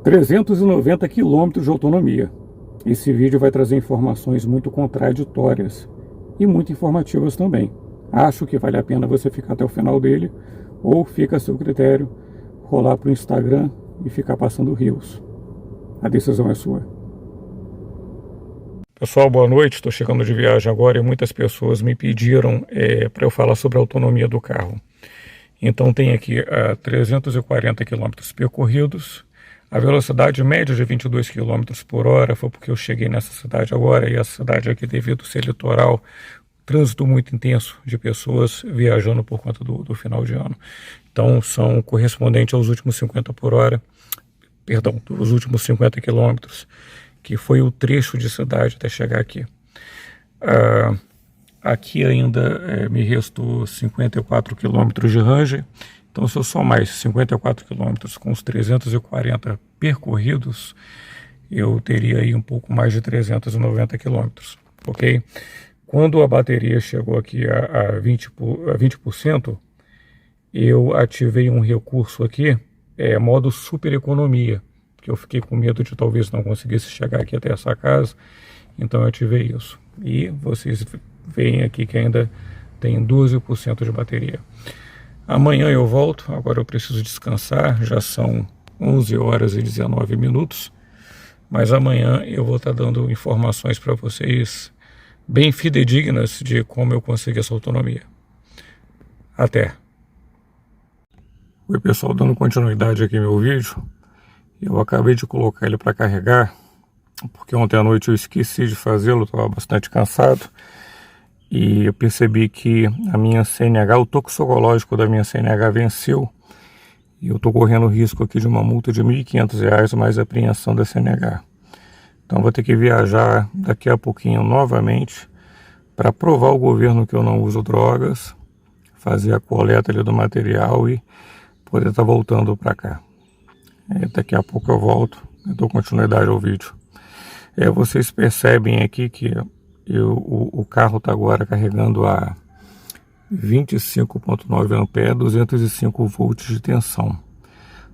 390 quilômetros de autonomia. Esse vídeo vai trazer informações muito contraditórias e muito informativas também. Acho que vale a pena você ficar até o final dele, ou fica a seu critério, rolar para o Instagram e ficar passando rios. A decisão é sua. Pessoal, boa noite. Estou chegando de viagem agora e muitas pessoas me pediram para eu falar sobre a autonomia do carro. Então tem aqui 340 km percorridos. A velocidade média de 22 km por hora foi porque eu cheguei nessa cidade agora, e essa cidade aqui, devido ser litoral, trânsito muito intenso de pessoas viajando por conta do final de ano. Então são correspondentes aos últimos 50 por hora, perdão, dos últimos 50 quilômetros, que foi o trecho de cidade até chegar aqui. Aqui ainda me restou 54 quilômetros de Ranger. Então, se eu somar esses 54 quilômetros com os 340 percorridos, eu teria aí um pouco mais de 390 quilômetros, ok? Quando a bateria chegou aqui a 20%, eu ativei um recurso aqui, modo super economia, que eu fiquei com medo de talvez não conseguisse chegar aqui até essa casa, então eu ativei isso. E vocês veem aqui que ainda tem 12% de bateria. Amanhã eu volto, agora eu preciso descansar, já são 11 horas e 19 minutos, mas amanhã eu vou estar dando informações para vocês bem fidedignas de como eu consegui essa autonomia. Até! Oi pessoal, dando continuidade aqui no meu vídeo, eu acabei de colocar ele para carregar, porque ontem à noite eu esqueci de fazê-lo, estava bastante cansado. E eu percebi que a minha CNH, o toxicológico da minha CNH venceu. E eu estou correndo o risco aqui de uma multa de R$ 1.500 mais apreensão da CNH. Então vou ter que viajar daqui a pouquinho novamente para provar ao governo que eu não uso drogas, fazer a coleta ali do material e poder estar voltando para cá. Daqui a pouco eu volto e dou continuidade ao vídeo. Vocês percebem aqui que o carro está agora carregando a 25,9 ampere, 205 volts de tensão.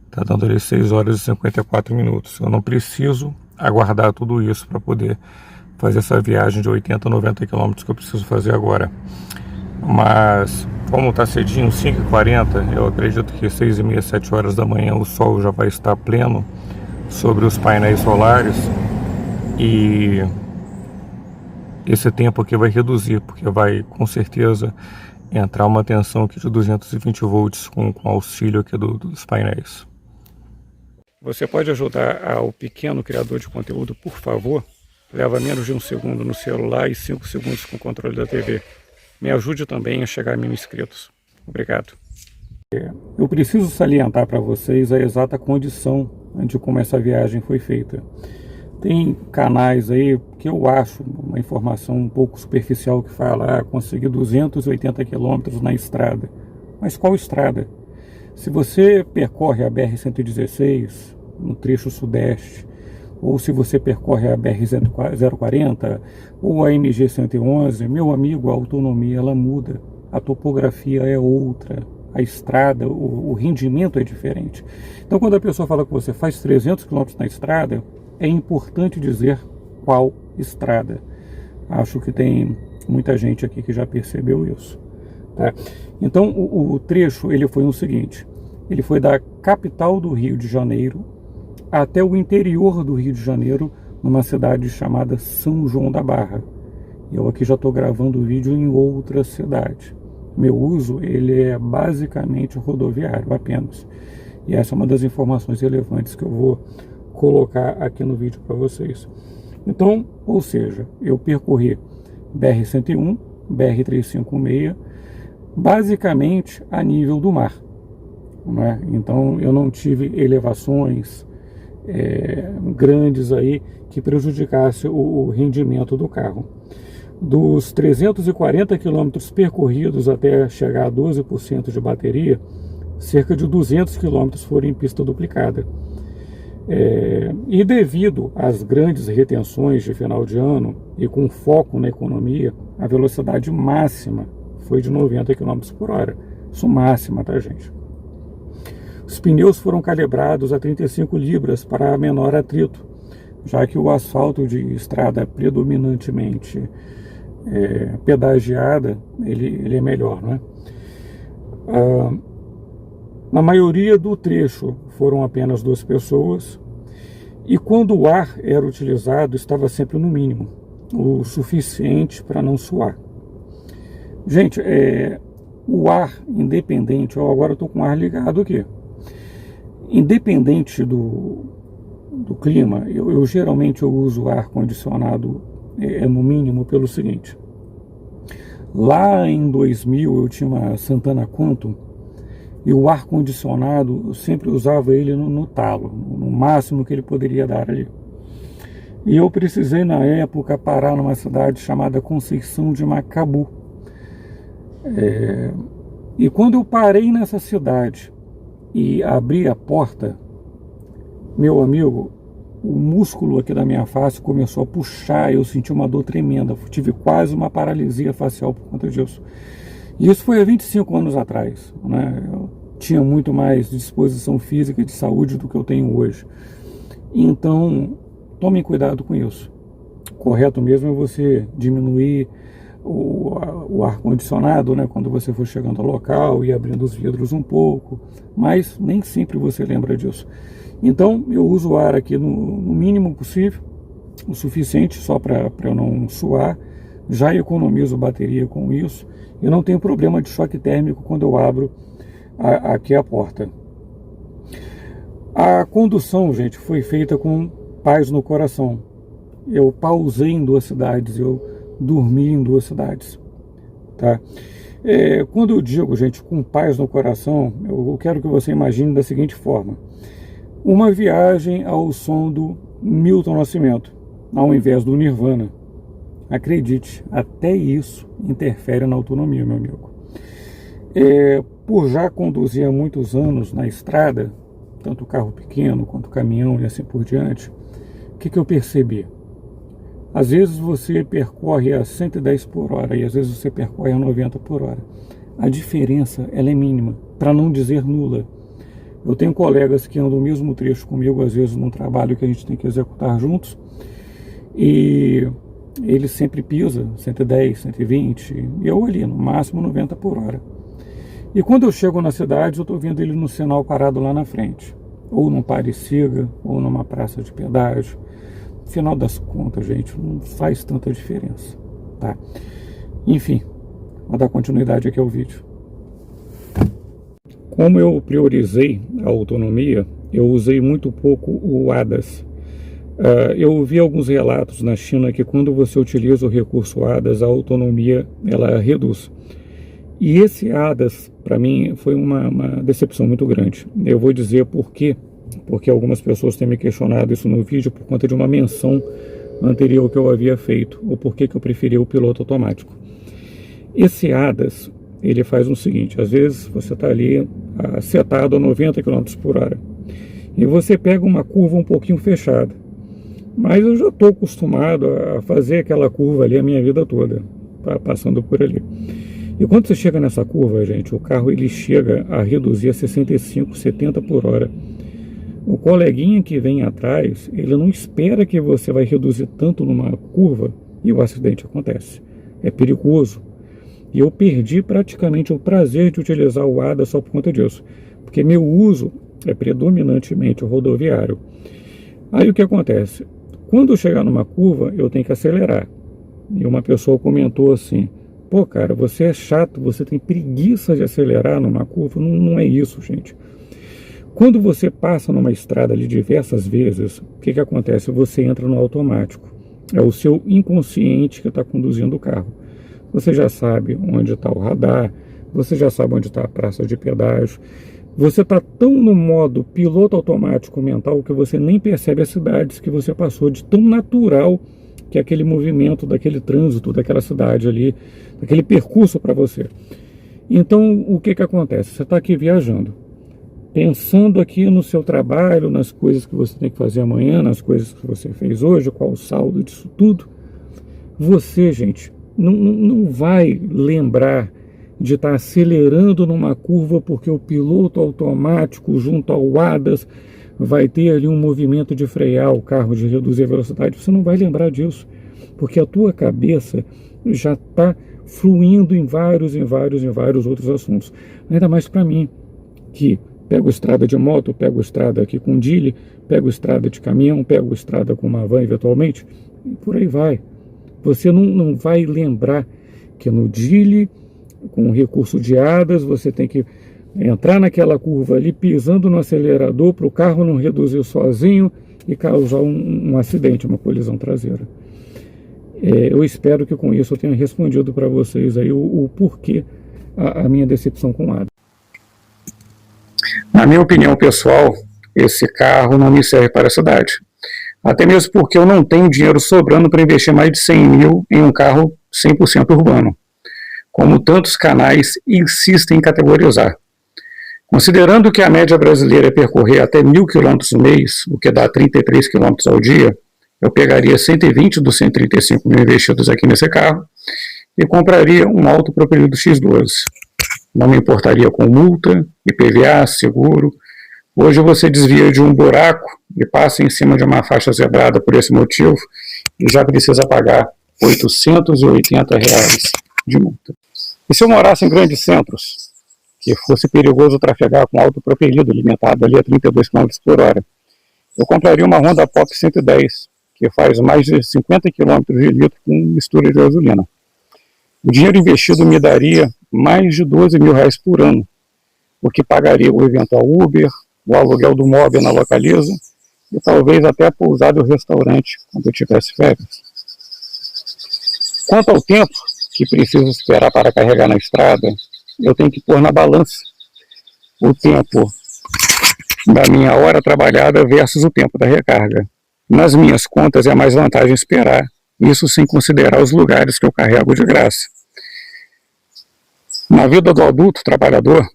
Está dando ali 6 horas e 54 minutos. Eu não preciso aguardar tudo isso para poder fazer essa viagem de 80 a 90 km que eu preciso fazer agora. Mas como está cedinho, 5h40, eu acredito que 6h30, 7 horas da manhã o sol já vai estar pleno sobre os painéis solares, e esse tempo aqui vai reduzir, porque vai com certeza entrar uma tensão aqui de 220 volts com auxílio aqui dos painéis. Você pode ajudar o pequeno criador de conteúdo, por favor? Leva menos de 1 segundo no celular e 5 segundos com o controle da TV. Me ajude também a chegar a 1.000 inscritos. Obrigado. Eu preciso salientar para vocês a exata condição de como essa viagem foi feita. Tem canais aí que eu acho uma informação um pouco superficial que fala, consegui 280 quilômetros na estrada. Mas qual estrada? Se você percorre a BR-116 no trecho sudeste, ou se você percorre a BR-040 ou a MG-111, meu amigo, a autonomia ela muda, a topografia é outra, a estrada, o rendimento é diferente. Então quando a pessoa fala que você faz 300 km na estrada, é importante dizer qual estrada. Acho que tem muita gente aqui que já percebeu isso. Tá? Então o trecho ele foi o seguinte, ele foi da capital do Rio de Janeiro até o interior do Rio de Janeiro, numa cidade chamada São João da Barra. Eu aqui já estou gravando o vídeo em outra cidade. Meu uso ele é basicamente rodoviário apenas. E essa é uma das informações relevantes que eu vou colocar aqui no vídeo para vocês. Então, ou seja, eu percorri BR-101, BR-356, basicamente a nível do mar, né? Então eu não tive elevações grandes aí que prejudicasse o rendimento do carro. Dos 340 quilômetros percorridos até chegar a 12% de bateria, cerca de 200 quilômetros foram em pista duplicada. E devido às grandes retenções de final de ano e com foco na economia, a velocidade máxima foi de 90 km por hora. Isso máxima, tá, gente? Os pneus foram calibrados a 35 libras para menor atrito, já que o asfalto de estrada predominantemente pedagiada, ele é melhor, não é? Na maioria do trecho foram apenas 2 pessoas, e quando o ar era utilizado estava sempre no mínimo, o suficiente para não suar. Gente, o ar independente, agora eu estou com o ar ligado aqui, independente do clima, eu geralmente uso ar condicionado no mínimo pelo seguinte: lá em 2000 eu tinha uma Santana Quantum, e o ar condicionado eu sempre usava ele no talo, no máximo que ele poderia dar ali. E eu precisei na época parar numa cidade chamada Conceição de Macabu. E quando eu parei nessa cidade e abri a porta, meu amigo, o músculo aqui da minha face começou a puxar, eu senti uma dor tremenda, tive quase uma paralisia facial por conta disso. E isso foi há 25 anos atrás, né? Eu tinha muito mais disposição física e de saúde do que eu tenho hoje. Então, tomem cuidado com isso. Correto mesmo é você diminuir o ar-condicionado, né, quando você for chegando ao local e abrindo os vidros um pouco, mas nem sempre você lembra disso. Então eu uso o ar aqui no mínimo possível, o suficiente só para eu não suar, já economizo bateria com isso e não tenho problema de choque térmico quando eu abro aqui a porta. A condução, gente, foi feita com paz no coração. Eu pausei em 2 cidades, eu dormi em 2 cidades, tá? Quando eu digo, gente, com paz no coração, eu quero que você imagine da seguinte forma: uma viagem ao som do Milton Nascimento, ao invés do Nirvana. Acredite, até isso interfere na autonomia, meu amigo. Por já conduzir há muitos anos na estrada, tanto carro pequeno quanto caminhão e assim por diante, o que eu percebi? Às vezes você percorre a 110 por hora e às vezes você percorre a 90 por hora. A diferença ela é mínima, para não dizer nula. Eu tenho colegas que andam o mesmo trecho comigo, às vezes num trabalho que a gente tem que executar juntos, e ele sempre pisa 110, 120, e eu ali, no máximo 90 por hora. E quando eu chego na cidade, eu estou vendo ele no sinal parado lá na frente, ou num pare e siga, ou numa praça de pedágio. No final das contas, gente, não faz tanta diferença, tá? Enfim, vou dar continuidade aqui ao vídeo. Como eu priorizei a autonomia, eu usei muito pouco o ADAS. Eu vi alguns relatos na China que quando você utiliza o recurso ADAS, a autonomia ela reduz. E esse ADAS, para mim, foi uma decepção muito grande. Eu vou dizer por quê. Porque algumas pessoas têm me questionado isso no vídeo por conta de uma menção anterior que eu havia feito, ou por que eu preferi o piloto automático. Esse ADAS, ele faz o seguinte: às vezes você está ali setado a 90 km por hora, e você pega uma curva um pouquinho fechada, mas eu já estou acostumado a fazer aquela curva ali a minha vida toda, passando por ali. E quando você chega nessa curva, gente, o carro ele chega a reduzir a 65, 70 por hora. O coleguinha que vem atrás, ele não espera que você vai reduzir tanto numa curva e o acidente acontece. É perigoso. E eu perdi praticamente o prazer de utilizar o ADAS só por conta disso, porque meu uso é predominantemente o rodoviário. Aí o que acontece? Quando eu chegar numa curva, eu tenho que acelerar. E uma pessoa comentou assim: pô, cara, você é chato, você tem preguiça de acelerar numa curva. Não é isso, gente. Quando você passa numa estrada ali diversas vezes, o que acontece? Você entra no automático. É o seu inconsciente que está conduzindo o carro. Você já sabe onde está o radar, você já sabe onde está a praça de pedágio. Você está tão no modo piloto automático mental que você nem percebe as cidades que você passou, de tão natural que é aquele movimento, daquele trânsito, daquela cidade ali, daquele percurso para você. Então, o que acontece? Você está aqui viajando, pensando aqui no seu trabalho, nas coisas que você tem que fazer amanhã, nas coisas que você fez hoje, qual o saldo disso tudo. Você, gente, não vai lembrar de estar acelerando numa curva porque o piloto automático junto ao ADAS vai ter ali um movimento de frear o carro, de reduzir a velocidade. Você não vai lembrar disso, porque a tua cabeça já está fluindo em vários outros assuntos. Ainda mais para mim, que pego estrada de moto, pego estrada aqui com Dili, pego estrada de caminhão, pego estrada com uma van eventualmente, e por aí vai. Você não vai lembrar que no Dili, com o recurso de ADAS, você tem que entrar naquela curva ali, pisando no acelerador para o carro não reduzir sozinho e causar um acidente, uma colisão traseira. Eu espero que com isso eu tenha respondido para vocês aí o porquê a minha decepção com o ADAS. Na minha opinião pessoal, esse carro não me serve para a cidade. Até mesmo porque eu não tenho dinheiro sobrando para investir mais de 100 mil em um carro 100% urbano, como tantos canais insistem em categorizar. Considerando que a média brasileira é percorrer até 1.000 km no mês, o que dá 33 km ao dia, eu pegaria 120 dos 135 mil investidos aqui nesse carro e compraria um autopropelido X12. Não me importaria com multa, IPVA, seguro. Hoje você desvia de um buraco e passa em cima de uma faixa zebrada por esse motivo e já precisa pagar R$ 880 de multa. E se eu morasse em grandes centros, que fosse perigoso trafegar com autopropelido limitado ali a 32 km por hora, eu compraria uma Honda Pop 110, que faz mais de 50 km de litro com mistura de gasolina. O dinheiro investido me daria mais de 12 mil reais por ano, o que pagaria o eventual Uber, o aluguel do móvel na Localiza e talvez até a pousada e o restaurante quando eu tivesse férias. Quanto ao tempo que preciso esperar para carregar na estrada, eu tenho que pôr na balança o tempo da minha hora trabalhada versus o tempo da recarga. Nas minhas contas é mais vantagem esperar, isso sem considerar os lugares que eu carrego de graça. Na vida do adulto trabalhador,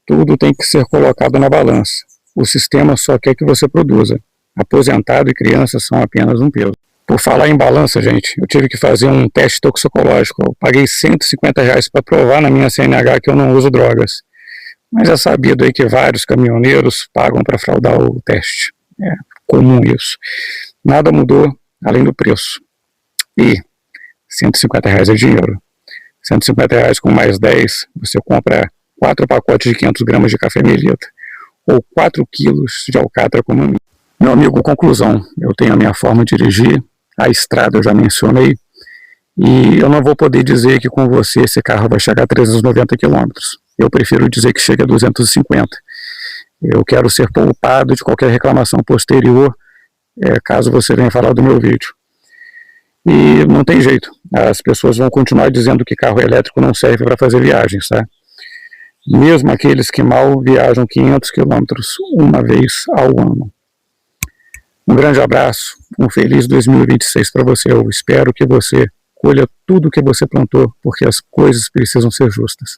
tudo tem que ser colocado na balança. O sistema só quer que você produza. Aposentado e criança são apenas um peso. Por falar em balança, gente, eu tive que fazer um teste toxicológico. Eu paguei R$ 150 para provar na minha CNH que eu não uso drogas. Mas é sabido aí que vários caminhoneiros pagam para fraudar o teste. É comum isso. Nada mudou além do preço. E R$ 150 é dinheiro. R$ 150 com mais 10, você compra 4 pacotes de 500 gramas de café Melita, ou 4 quilos de alcatra como a minha. Meu amigo, conclusão, eu tenho a minha forma de dirigir, a estrada eu já mencionei, e eu não vou poder dizer que com você esse carro vai chegar a 390 km. Eu prefiro dizer que chega a 250. Eu quero ser poupado de qualquer reclamação posterior, caso você venha falar do meu vídeo. E não tem jeito, as pessoas vão continuar dizendo que carro elétrico não serve para fazer viagens, tá? Mesmo aqueles que mal viajam 500 quilômetros uma vez ao ano. Um grande abraço, um feliz 2026 para você. Eu espero que você colha tudo que você plantou, porque as coisas precisam ser justas.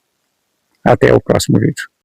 Até o próximo vídeo.